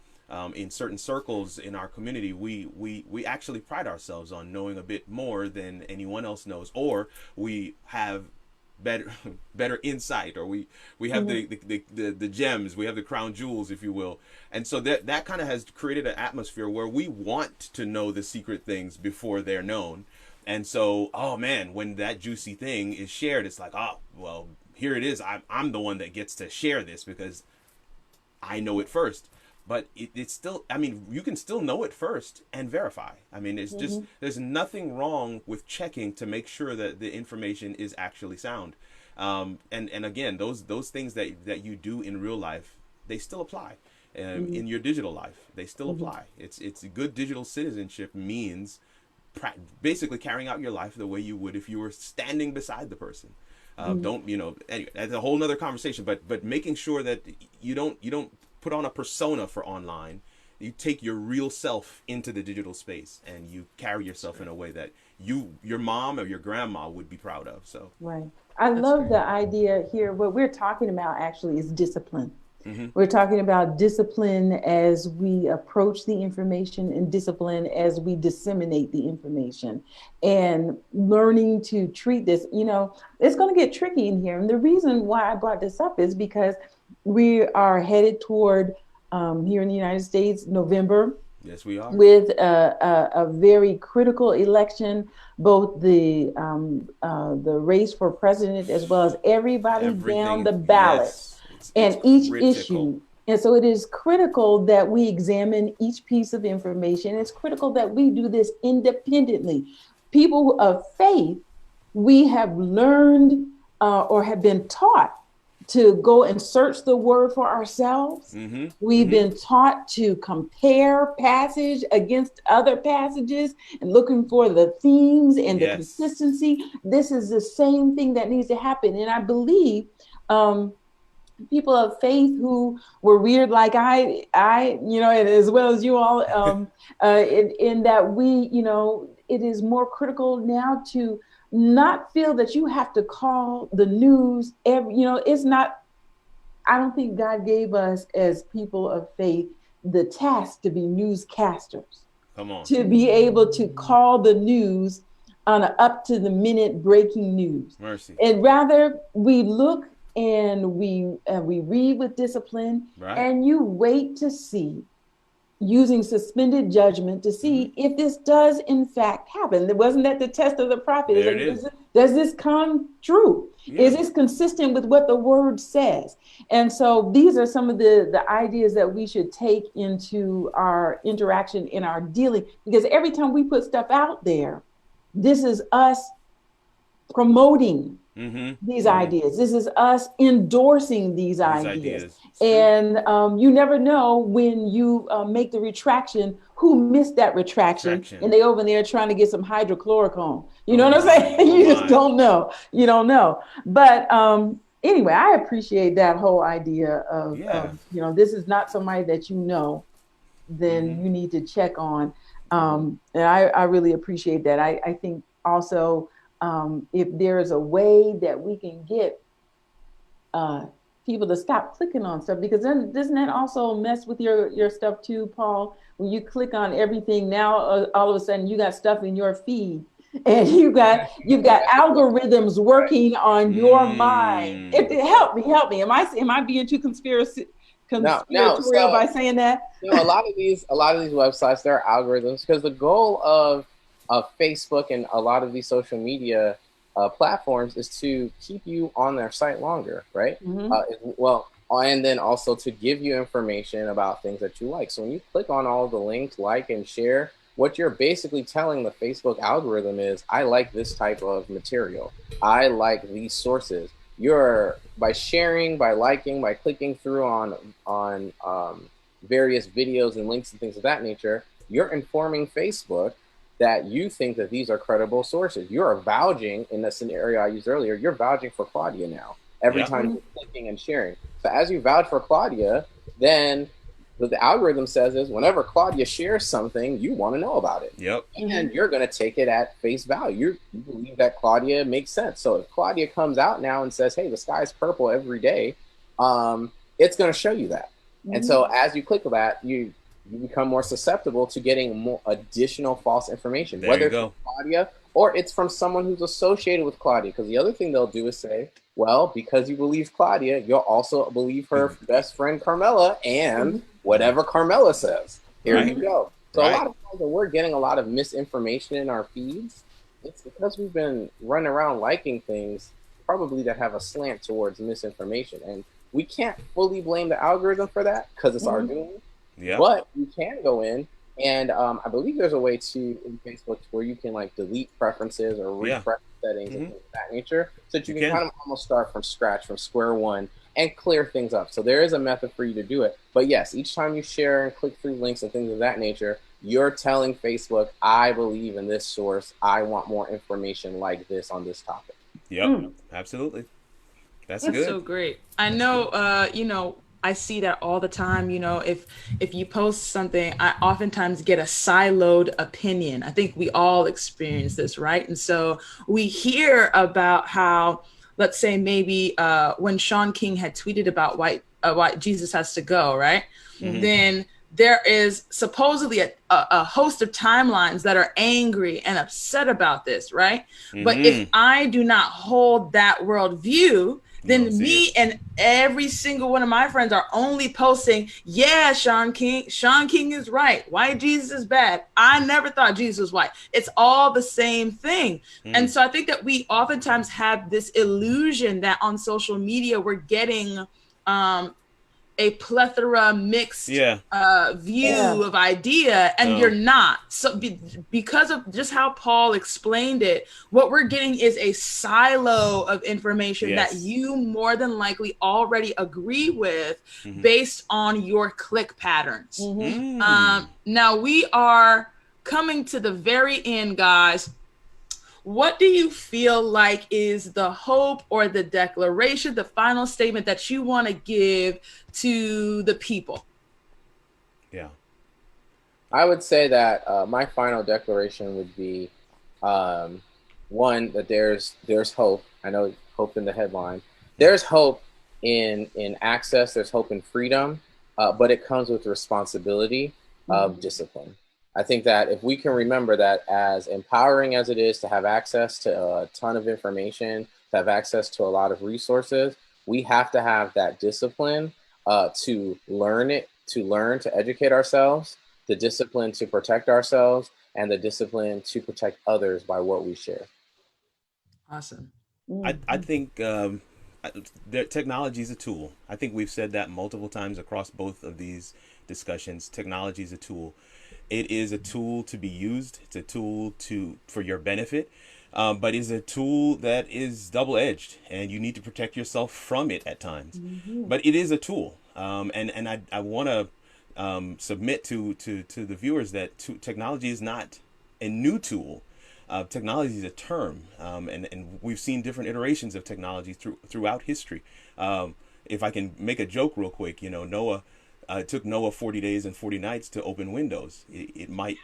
In certain circles in our community, we actually pride ourselves on knowing a bit more than anyone else knows, or we have better insight, or we have the gems, we have the crown jewels, if you will. And so that kind of has created an atmosphere where we want to know the secret things before they're known. And so, oh man, when that juicy thing is shared, it's like, oh well, here it is. I'm the one that gets to share this because I know it first. But it's still, I mean, you can still know it first and verify. I mean, it's just, there's nothing wrong with checking to make sure that the information is actually sound. And again, those things that you do in real life, they still apply. In your digital life, they still apply. It's good digital citizenship means basically carrying out your life the way you would if you were standing beside the person. Don't, you know, anyway, that's a whole nother conversation, but making sure that you don't put on a persona for online. You take your real self into the digital space and you carry yourself in a way that your mom or your grandma would be proud of. So I love the idea here. What we're talking about actually is discipline. We're talking about discipline as we approach the information and discipline as we disseminate the information, and learning to treat this. You know, it's going to get tricky in here. And the reason why I brought this up is because we are headed toward, here in the United States, November. Yes, we are. With a very critical election, both the race for president as well as everything down the ballot, and each issue. And so it is critical that we examine each piece of information. It's critical that we do this independently. People of faith, we have learned or have been taught to go and search the word for ourselves. We've been taught to compare passage against other passages and looking for the themes and the consistency. This is the same thing that needs to happen. And I believe people of faith who were weird like I, you know, and as well as you all, in that we, you know, it is more critical now to not feel that you have to call the news every, you know, it's not I don't think God gave us as people of faith the task to be newscasters. Come on. To be able to call the news on an up to the minute breaking news. Mercy. And rather we look and we read with discipline, right. And you wait to see, using suspended judgment, to see if this does in fact happen. Wasn't that the test of the prophet? There it is. Does this come true? Yeah. Is this consistent with what the word says? And so these are some of the ideas that we should take into our interaction in our dealing, because every time we put stuff out there, this is us promoting these ideas. This is us endorsing these ideas. And you never know when you make the retraction, who missed that retraction, and they over there trying to get some hydrochloroquine. You know what I'm saying? You just don't know. You don't know. But anyway, I appreciate that whole idea of, this is not somebody that you know, then you need to check on. And I really appreciate that. I think also, if there is a way that we can get people to stop clicking on stuff, because then doesn't that also mess with your stuff too, Paul? When you click on everything, now all of a sudden you got stuff in your feed, and you've got algorithms working on your mind. Help me. Am I being too conspiratorial by saying that? A lot of these websites, there are algorithms, because the goal of Facebook and a lot of these social media platforms is to keep you on their site longer, right? And then also to give you information about things that you like. So when you click on all the links, like and share, what you're basically telling the Facebook algorithm is, I like this type of material. I like these sources. You're, by sharing, by liking, by clicking through on various videos and links and things of that nature, you're informing Facebook that you think that these are credible sources. You're vouching, in the scenario I used earlier, you're vouching for Claudia now, every time you're clicking and sharing. So as you vouch for Claudia, then what the algorithm says is, whenever Claudia shares something, you want to know about it. And you're going to take it at face value. You believe that Claudia makes sense. So if Claudia comes out now and says, hey, the sky's purple every day, it's going to show you that. And so as you click that, you become more susceptible to getting more additional false information, whether it's from Claudia or it's from someone who's associated with Claudia. Because the other thing they'll do is say, well, because you believe Claudia, you'll also believe her best friend Carmela and whatever Carmela says. Here you go. So a lot of times when we're getting a lot of misinformation in our feeds, it's because we've been running around liking things probably that have a slant towards misinformation. And we can't fully blame the algorithm for that, because it's our doing. But you can go in, and I believe there's a way in Facebook where you can like delete preferences or refresh settings and things of that nature, so that you can kind of almost start from scratch, from square one, and clear things up. So there is a method for you to do it. But yes, each time you share and click through links and things of that nature, you're telling Facebook, I believe in this source. I want more information like this on this topic. Absolutely. That's good. That's so great. I know, I see that all the time. If you post something, I oftentimes get a siloed opinion. I think we all experience this, right? And so we hear about how, let's say maybe when Sean King had tweeted about why Jesus has to go, right? Then there is supposedly a host of timelines that are angry and upset about this, right? But if I do not hold that worldview, then me and every single one of my friends are only posting, Sean King is right. White Jesus is bad. I never thought Jesus was white. It's all the same thing. And so I think that we oftentimes have this illusion that on social media, we're getting a plethora mixed view of idea, and you're not. So because of just how Paul explained it, what we're getting is a silo of information that you more than likely already agree with based on your click patterns. Now we are coming to the very end, guys. What do you feel like is the hope or the declaration, the final statement that you want to give to the people? I would say that my final declaration would be, one, that there's hope. I know hope in the headline. There's hope in access. There's hope in freedom, but it comes with responsibility of discipline. I think that if we can remember that, as empowering as it is to have access to a ton of information, to have access to a lot of resources, we have to have that discipline to learn it, to learn, to educate ourselves, the discipline to protect ourselves, and the discipline to protect others by what we share. Awesome. I think technology is a tool. I think we've said that multiple times across both of these discussions. Technology is a tool. It is a tool to be used. It's a tool for your benefit, but it's a tool that is double-edged, and you need to protect yourself from it at times. But it is a tool, and I want to submit to the viewers that technology is not a new tool. Technology is a term, and we've seen different iterations of technology throughout history. If I can make a joke real quick, Noah. It took Noah 40 days and 40 nights to open Windows. It might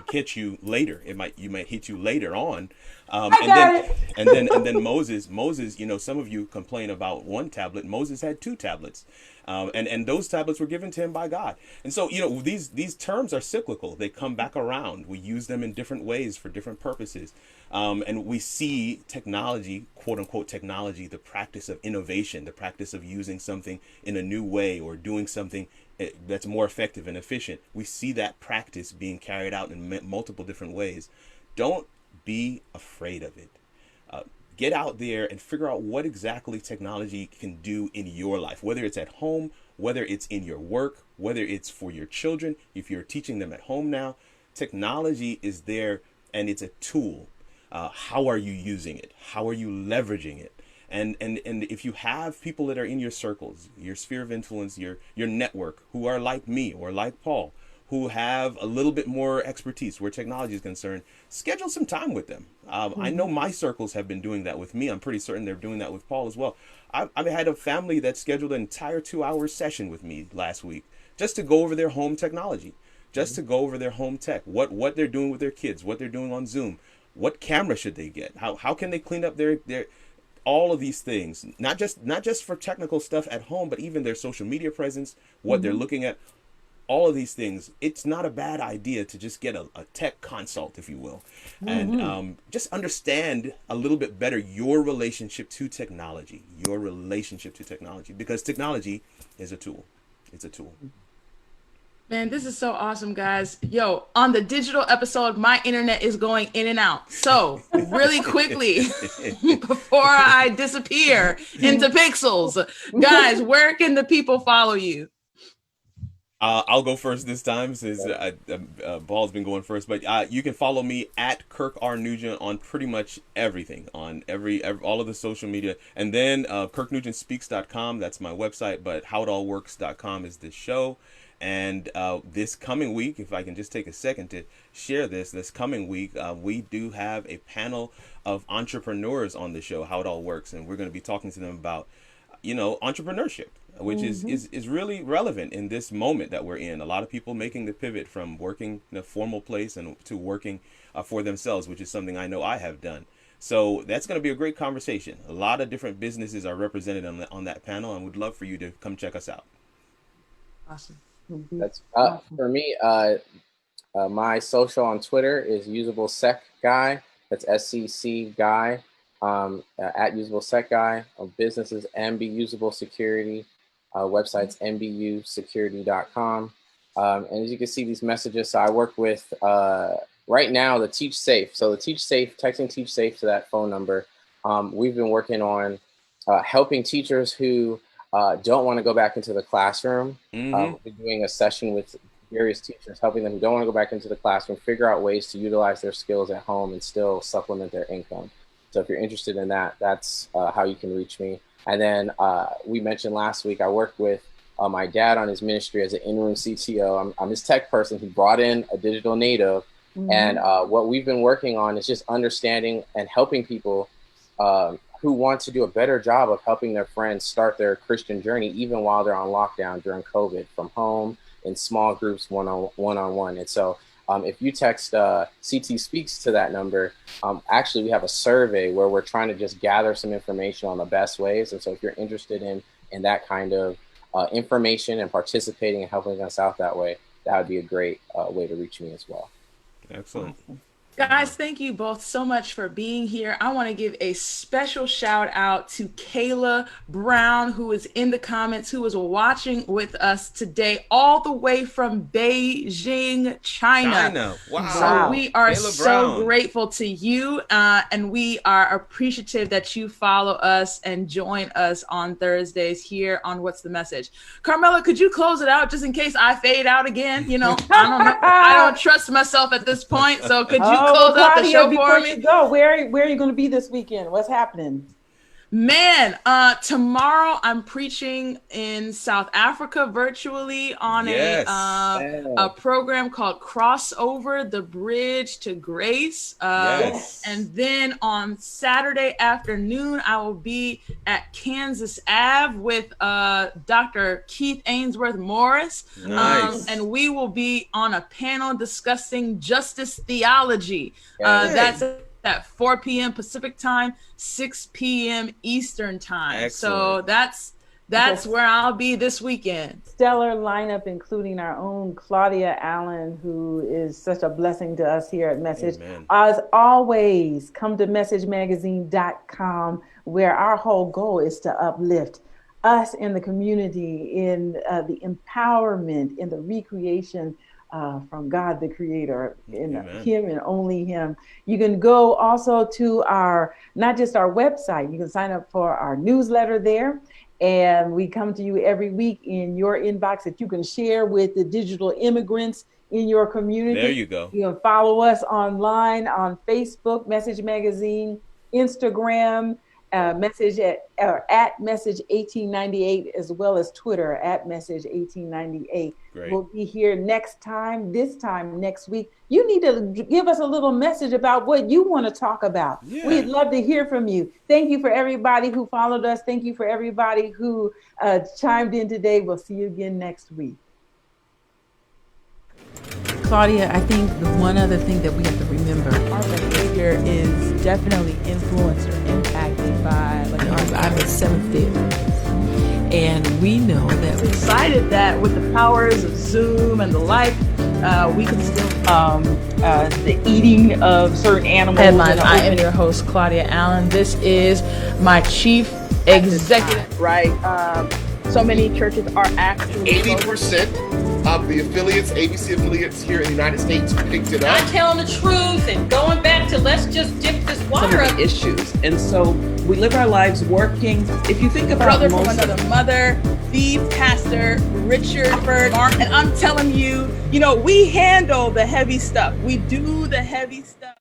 catch you later. You might hit you later on. And then Moses, some of you complain about one tablet. Moses had two tablets. And those tablets were given to him by God. And so, these terms are cyclical. They come back around. We use them in different ways for different purposes. And we see technology, quote unquote technology, the practice of innovation, the practice of using something in a new way or doing something that's more effective and efficient. We see that practice being carried out in multiple different ways. Don't be afraid of it. Get out there and figure out what exactly technology can do in your life, whether it's at home, whether it's in your work, whether it's for your children. If you're teaching them at home now, technology is there and it's a tool. How are you using it? How are you leveraging it? And if you have people that are in your circles, your sphere of influence, your network, who are like me or like Paul, who have a little bit more expertise where technology is concerned, schedule some time with them. I know my circles have been doing that with me. I'm pretty certain they're doing that with Paul as well. I had a family that scheduled an entire 2-hour session with me last week just to go over their home technology, just to go over their home tech, what they're doing with their kids, what they're doing on Zoom, what camera should they get, how can they clean up their all of these things, not just for technical stuff at home, but even their social media presence, what they're looking at. All of these things, it's not a bad idea to just get a tech consult, if you will, and just understand a little bit better your relationship to technology, because technology is a tool. It's a tool. Man, this is so awesome, guys. Yo, on the digital episode, my internet is going in and out. So really quickly, before I disappear into pixels, guys, where can the people follow you? I'll go first this time since Paul's been going first, but you can follow me at Kirk R. Nugent on pretty much everything, on every all of the social media, and then KirkNugentSpeaks.com, that's my website, but HowItAllWorks.com is the show. And this coming week, if I can just take a second to share this coming week, we do have a panel of entrepreneurs on the show, How It All Works, and we're going to be talking to them about entrepreneurship, which is really relevant in this moment that we're in. A lot of people making the pivot from working in a formal place and to working for themselves, which is something I know I have done. So that's going to be a great conversation. A lot of different businesses are represented on that panel, and would love for you to come check us out. Awesome. That's for me. My social on Twitter is UsableSec Guy. That's SCC Guy. At UsableSec Guy. Businesses MB Usable Security. Websites mbusecurity.com. And as you can see these messages, so I work with right now the Teach Safe. So the Teach Safe, texting Teach Safe to that phone number. We've been working on helping teachers who don't want to go back into the classroom. We've been doing a session with various teachers, helping them who don't want to go back into the classroom, figure out ways to utilize their skills at home and still supplement their income. So if you're interested in that, that's how you can reach me. And then we mentioned last week, I work with my dad on his ministry as an in-room CTO. I'm his tech person. He brought in a digital native. And what we've been working on is just understanding and helping people who want to do a better job of helping their friends start their Christian journey, even while they're on lockdown during COVID, from home, in small groups, one-on-one. And so if you text CT Speaks to that number, actually we have a survey where we're trying to just gather some information on the best ways. And so if you're interested in and that kind of information and participating and helping us out that way, that would be a great way to reach me as well. Excellent. Guys, thank you both so much for being here. I want to give a special shout out to Kayla Brown, who is in the comments, who is watching with us today, all the way from Beijing, China. Wow. So we are Kayla so Brown. grateful to you, and we are appreciative that you follow us and join us on Thursdays here on What's the Message. Carmela, could you close it out just in case I fade out again? You know, I don't know. I don't trust myself at this point. So could you close out the show for me? Go. Where are you going to be this weekend? What's happening? Man, tomorrow I'm preaching in South Africa virtually on a program called Crossover, the Bridge to Grace. And then on Saturday afternoon, I will be at Kansas Ave with Dr. Keith Ainsworth Morris. Nice. And we will be on a panel discussing justice theology. That's at 4 p.m. Pacific time, 6 p.m. Eastern time. Excellent. So that's where I'll be this weekend. Stellar lineup, including our own Claudia Allen, who is such a blessing to us here at Message. Amen. As always, come to messagemagazine.com, where our whole goal is to uplift us in the community, in the empowerment, in the recreation from God, the Creator, in Him and only Him. You can go also to not just our website, you can sign up for our newsletter there. And we come to you every week in your inbox that you can share with the digital immigrants in your community. There you go. You can follow us online on Facebook, Message Magazine, Instagram, message at Message 1898, as well as Twitter at Message 1898. Great. We'll be here this time next week. You need to give us a little message about what you want to talk about. Yeah. We'd love to hear from you. Thank you for everybody who followed us. Thank you for everybody who chimed in today. We'll see you again next week. Claudia, I think the one other thing that we have to remember, our behavior is definitely influenced or impacted by, I'm a seventh day Adventist. And we know that We're excited that with the powers of Zoom and the like, we can still the eating of certain animals. headlines. I am your host, Claudia Allen. This is my chief executive, right? So many churches are actually 80% of the affiliates, ABC affiliates here in the United States, picked it up. Not telling the truth and going back to let's just dip this water up. Issues. And so we live our lives working. If you think about brother from another mother, the pastor, Richard Mark, and I'm telling you, we handle the heavy stuff. We do the heavy stuff.